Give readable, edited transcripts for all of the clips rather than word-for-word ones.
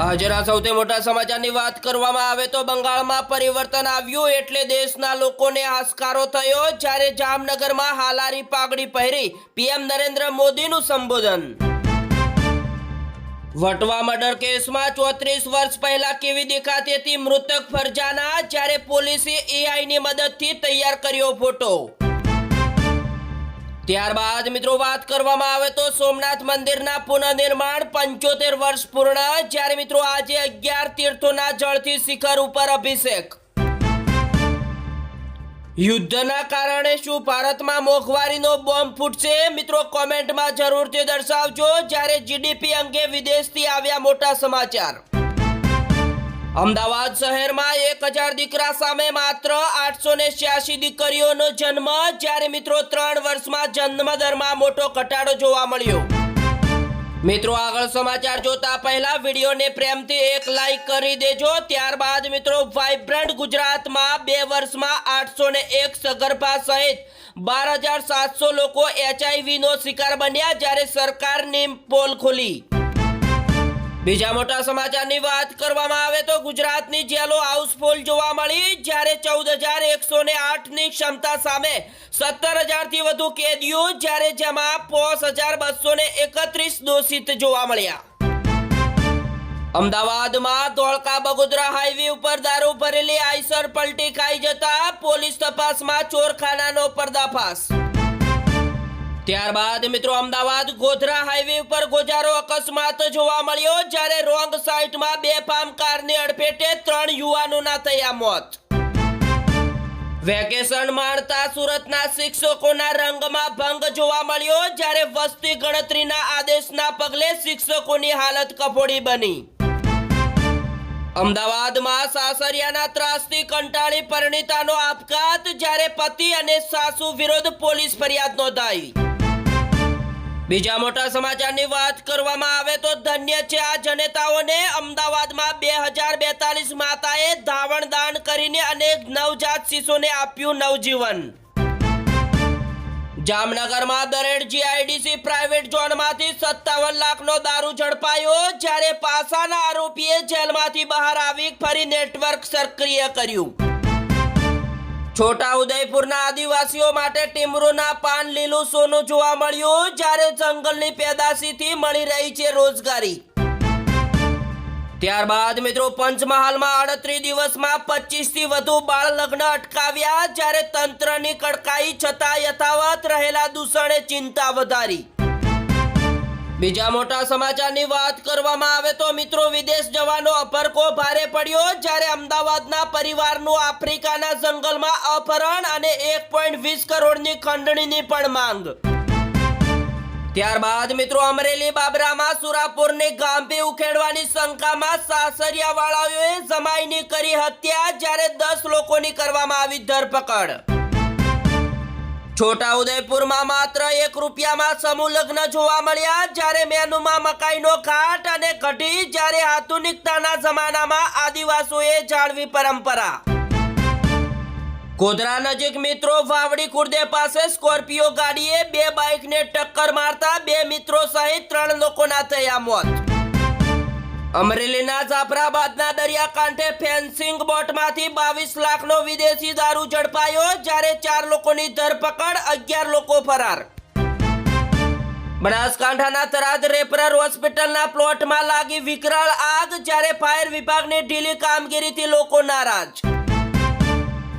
આજના સૌથી મોટા સમાચારની વાત કરવામાં આવે તો બંગાળમાં પરિવર્તન આવ્યું એટલે દેશના લોકોને હાશકારો થયો જ્યારે જામનગરમાં હાલારી પાઘડી પહેરી પીએમ નરેન્દ્ર મોદીનું સંબોધન। વટવા મર્ડર કેસમાં 34 વર્ષ પહેલા કેવી દેખાતી હતી મૃતક ફરજાના, જ્યારે પોલીસે એઆઈની મદદથી તૈયાર કર્યો ફોટો। ત્યારબાદ મિત્રો વાત કરવામાં આવે તો સોમનાથ મંદિરના પુનઃનિર્માણ 75 વર્ષ પૂર્ણ, જ્યારે મિત્રો આજે 11 તીર્થોના જળથી શિખર ઉપર અભિષેક। યુદ્ધના કારણે શું ભારતમાં મોંઘવારીનો બોમ્બ ફૂટશે? મિત્રો કોમેન્ટમાં જરૂરથી દર્શાવજો। જ્યારે જીડીપી અંગે વિદેશથી આવ્યા મોટા સમાચાર। અમદાવાદ શહેરમાં 1000 દીકરા સામે માત્ર 886 દીકરીઓનો જન્મ, જ્યારે મિત્રો 3 વર્ષમાં જન્મદરમાં મોટો ઘટાડો જોવા મળ્યો। મિત્રો આગળ સમાચાર જોતા પહેલા વિડીયોને પ્રેમથી એક લાઈક કરી દેજો। ત્યારબાદ મિત્રો વાઇબ્રન્ટ ગુજરાતમાં 2 વર્ષમાં 801 સગર્ભા સહિત 12700 લોકો HIV નો શિકાર બન્યા, જ્યારે સરકારની પોલ ખુલી। બીજા મોટા સમાચારની વાત કરવામાં આવે તો ગુજરાતની જેલો હાઉસફુલ જોવા મળી, જ્યારે 14108ની ક્ષમતા સામે 17000થી વધુ કેદીઓ, જ્યારે જેમાં 5231 દોષિત જોવા મળ્યા। અમદાવાદમાં ધોળકા બગોદરા હાઈવે ઉપર દારૂ ભરેલી આઈસર પલટી ખાઈ જતા પોલીસ તપાસમાં ચોરખાનાનો પર્દાફાશ। ત્યારબાદ મિત્રો અમદાવાદ ગોધરા હાઈવે ઉપર ગોજારો અકસ્માત જોવા મળ્યો, જ્યારે રોંગ સાઈડમાં બેફામ કારની અડફેટે 3 યુવાનોના થયા મોત। વેકેશન માણતા સુરતના શિક્ષકોના રંગમાં ભંગ જોવા મળ્યો, જ્યારે વસ્તી ગણતરીના આદેશના પગલે શિક્ષકોની હાલત કફોડી બની। અમદાવાદમાં સાસરિયાના ત્રાસથી કંટાળી પરિણીતાનો આપઘાત, જ્યારે પતિ અને સાસુ વિરુદ્ધ પોલીસ ફરિયાદ નોંધાઈ। બીજા મોટા સમાચારની વાત કરવામાં આવે તો ધન્ય છે આ જનેતાઓને। અમદાવાદમાં 2042 માતાએ ધાવણ દાન કરીને અનેક નવજાત શિશુને આપ્યું નવજીવન। જામનગરમાં દરેડ જીઆઈડીસી પ્રાઇવેટ ઝોનમાંથી 57 લાખનો દારૂ ઝડપાયો, જ્યારે પાસાના આરોપીએ જેલમાંથી બહાર આવી ફરી નેટવર્ક સક્રિય કર્યું। છોટાઉદેપુરના આદિવાસીઓ માટે ટીમરૂના પાન લીલું સોનું જોવા મળ્યું, જ્યારે જંગલની પેદાશીથી મળી રહી છે રોજગારી। ત્યારબાદ મિત્રો પંચમહાલમાં 38 દિવસમાં 25થી વધુ બાળ લગ્ન અટકાવ્યા, જ્યારે તંત્રની કડકાઈ છતાં યથાવત રહેલા દૂષણે ચિંતા વધારી। બીજા મોટા સમાચારની વાત કરવામાં આવે તો મિત્રો વિદેશ જવાનો અપરકો ભારે પડ્યો, જ્યારે અમદાવાદના પરિવારનું આફ્રિકાના જંગલમાં અપહરણ અને 1.20 કરોડની ખંડણીની પણ માંગ। ત્યારબાદ મિત્રો અમરેલી બાબરામાં સુરાપુરની ગાંભી ઉખેડવાની શંકામાં સાસરિયાવાળાઓએ જમાઈની કરી હત્યા, જ્યારે 10 લોકોની કરવામાં આવી ધરપકડ। છોટાઉદેપુરમાં માત્ર 1 રૂપિયામાં સમૂહ લગ્ન જોવા મળ્યા, જ્યારે મેનુમાં મકાઈનો ઘાટ અને કઢી, જ્યારે આધુનિકતાના જમાનામાં આદિવાસીઓએ જાળવી પરંપરા। ગોધરા નજીક મિત્રો વાવડી ખુર્દે પાસે સ્કોર્પિયો ગાડીએ 2 બાઇકને ટક્કર મારતા 2 મિત્રો સહિત 3 લોકોના થયા મોત। અમરેલીના જાફરાબાદના દરિયાકાંઠે ફેન્સિંગ બોટમાંથી 22 લાખનો વિદેશી દારૂ ઝડપાયો, જ્યારે 4 લોકોની ધરપકડ, 11 લોકો ફરાર। બનાસકાંઠાના થરાદ રેફરલ હોસ્પિટલના પ્લોટમાં લાગી વિકરાળ આગ, જ્યારે ફાયર વિભાગની ઢીલી કામગીરીથી લોકો નારાજ।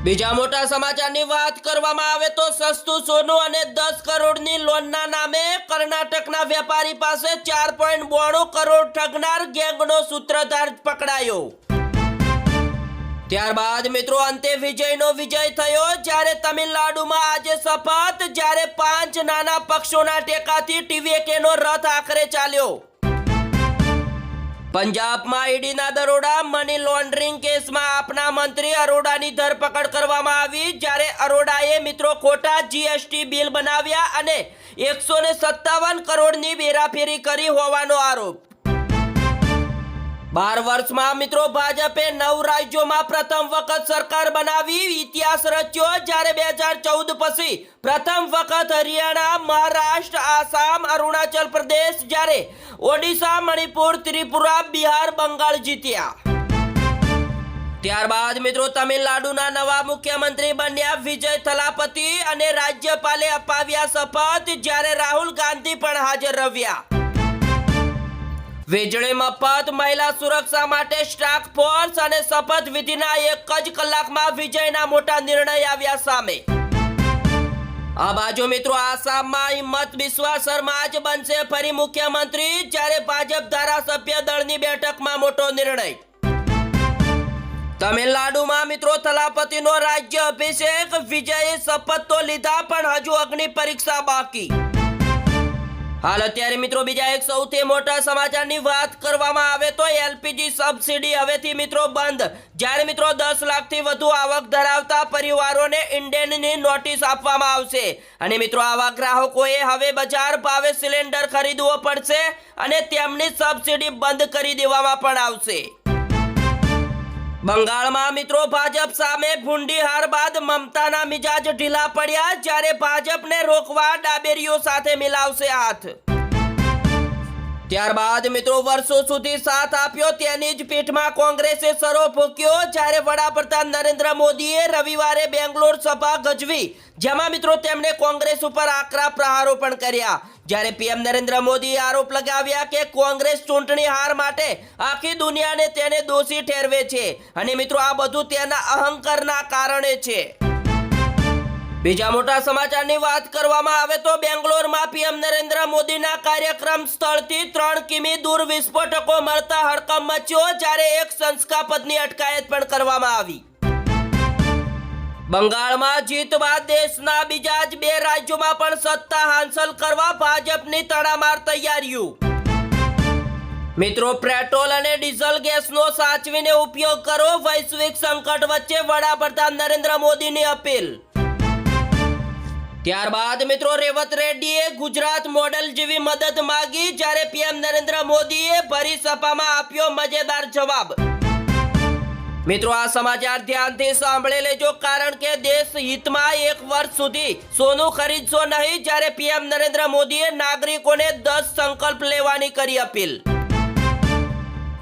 બીજા મોટા સમાચારની વાત કરવામાં આવે તો સસ્તું સોનું અને 10 કરોડની લોનના નામે કર્ણાટકના વેપારી પાસે 4.92 કરોડ ઠગનાર ગેંગનો સૂત્રધાર પકડાયો। ત્યારબાદ મિત્રો અંતે વિજયનો વિજય થયો, જ્યારે તમિલનાડુમાં આજે શપથ, જ્યારે 5 નાના પક્ષોના ટેકાથી ટીવીકેનો રથ આખરે ચાલ્યો। પંજાબમાં ઈડીના દરોડા મની લોન્ડરિંગ કેસમાં આપના મંત્રી અરોડાની ધરપકડ કરવામાં આવી, જ્યારે અરોડાએ મિત્રો ખોટા જીએસટી બિલ બનાવ્યા અને 157 કરોડની વેરાફેરી કરી હોવાનો આરોપ। 12 વર્ષમાં મિત્રો ભાજપે 9 રાજ્યોમાં પ્રથમ વખત સરકાર બનાવી ઇતિહાસ રચ્યો, જ્યારે 2014 પછી પ્રથમ વખત હરિયાણા, મહારાષ્ટ્ર, આસામ, અરુણાચલ પ્રદેશ, જ્યારે ઓડિશા, મણિપુર, ત્રિપુરા, બિહાર, બંગાળ જીત્યા. ત્યારબાદ મિત્રો તમિલનાડુના નવા મુખ્યમંત્રી બન્યા વિજય થલાપતિ અને રાજ્યપાલે અપાવ્યા શપથ, જ્યારે રાહુલ ગાંધી પણ હાજર રહ્યા. વીજળી મફત, મહિલા સુરક્ષા માટે સ્ટાફ ફોર્સ અને શપથ વિધિના એક જ કલાકમાં વિજયના મોટા નિર્ણય આવ્યા સામે. આ બાજુ મિત્રો આસામમાં હિંમત બિસ્વા શર્મા જ બનશે ફરી મુખ્યમંત્રી, જ્યારે ભાજપ ધારાસભ્ય દળની બેઠકમાં મોટો નિર્ણય. તમિલનાડુમાં મિત્રો થલાપતિનો રાજ્ય અભિષેક, વિજયે શપથ તો લીધા પણ હજુ અગ્નિ પરીક્ષા બાકી. હાલ અત્યારે મિત્રો બીજા એક સૌથી મોટા સમાચારની વાત કરવામાં આવે તો એલપીજી સબસિડી હવેથી મિત્રો બંધ, જ્યારે મિત્રો 10 લાખથી વધુ આવક ધરાવતા પરિવારોને ઇન્ડેનની નોટિસ આપવામાં આવશે અને મિત્રો આવા ગ્રાહકોએ હવે બજાર ભાવે સિલિન્ડર ખરીદવો પડશે અને તેમની સબસિડી બંધ કરી દેવામાં પણ આવશે. બંગાળમાં મિત્રો ભાજપ સામે ભૂંડી હાર બાદ મમતાના મિજાજ ઢીલા પડ્યા, જ્યારે ભાજપને રોકવા ડાબેરીઓ સાથે મિલાવશે હાથ. ત્યારબાદ મિત્રો વર્ષો સુધી સાથ આપ્યો તેની જ પીઠમાં કોંગ્રેસે સરો ફૂંક્યો, જ્યારે વડાપ્રધાન નરેન્દ્ર મોદીએ રવિવારે બેંગ્લોર સભા ગજવી, જેમાં મિત્રો તેમણે કોંગ્રેસ ઉપર આકરા પ્રહારો પણ કર્યા. જ્યારે પીએમ નરેન્દ્ર મોદીએ આરોપ લગાવ્યા કે કોંગ્રેસ ચૂંટણી હાર માટે આખી દુનિયાને તેને દોષી ઠેરવે છે અને મિત્રો આ બધું તેના અહંકારના કારણે છે. બીજા મોટા સમાચારની વાત કરવામાં આવે તો બેંગ્લોરમાં પીએમ નરેન્દ્ર મોદીના કાર્યક્રમ સ્થળથી 3 કિમી દૂર વિસ્ફોટકો મળતા હડકંપ મચ્યો, જ્યારે એક શંકાસ્પદની અટકાયત પણ કરવામાં આવી. બંગાળમાં જીત બાદ દેશના બીજા જ 2 રાજ્યોમાં પણ સત્તા હાંસલ કરવા ભાજપની તડામાર તૈયારીઓ. મિત્રો પેટ્રોલ અને ડીઝલ ગેસનો સાચવીને ઉપયોગ કરો, વૈશ્વિક સંકટ વચ્ચે વડાપ્રધાન નરેન્દ્ર મોદીની અપીલ. ત્યારબાદ મિત્રો રેવત રેડ્ડીએ ગુજરાત મોડેલ જેવી મદદ માંગી, જ્યારે પીએમ નરેન્દ્ર મોદીએ ભરી સભામાં આપ્યો મજેદાર જવાબ. મિત્રો આ સમાચાર ધ્યાનથી સાંભળી લેજો, કારણ કે દેશ હિતમાં 1 વર્ષ સુધી સોનું ખરીદશો નહીં, જ્યારે પીએમ નરેન્દ્ર મોદીએ નાગરિકોને 10 સંકલ્પ લેવાની કરી અપીલ.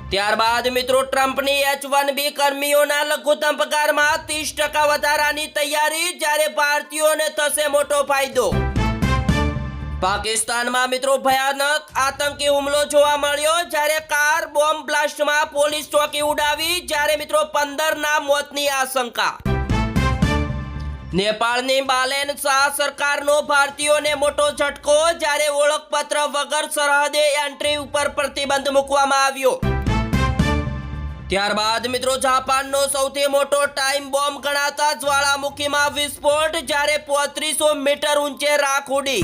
ત્યારબાદ મિત્રો ટ્રમ્પની H1B કર્મીઓના લઘુત્તમ પગારમાં 30% વધારાની તૈયારી, જ્યારે ભારતીયોને થશે મોટો ફાયદો. પાકિસ્તાનમાં મિત્રો ભયાનક આતંકી હુમલો જોવા મળ્યો, જ્યારે કાર બોમ્બ બ્લાસ્ટમાં પોલીસ ચોકી ઉડાવી, જ્યારે મિત્રો 15ના મોતની આશંકા. નેપાળની બાલેન શાહ સરકારનો ભારતીયોને મોટો ઝટકો, જ્યારે ઓળખપત્ર વગર સરહદે એન્ટ્રી ઉપર પ્રતિબંધ મૂકવામાં આવ્યો. ત્યારબાદ મિત્રો જાપાનનો સૌથી મોટો ટાઈમ બોમ્બ ગણાતા જ્વાળામુખીમાં વિસ્ફોટ, જ્યારે 3500 મીટર ઊંચે રાખ ઉડી.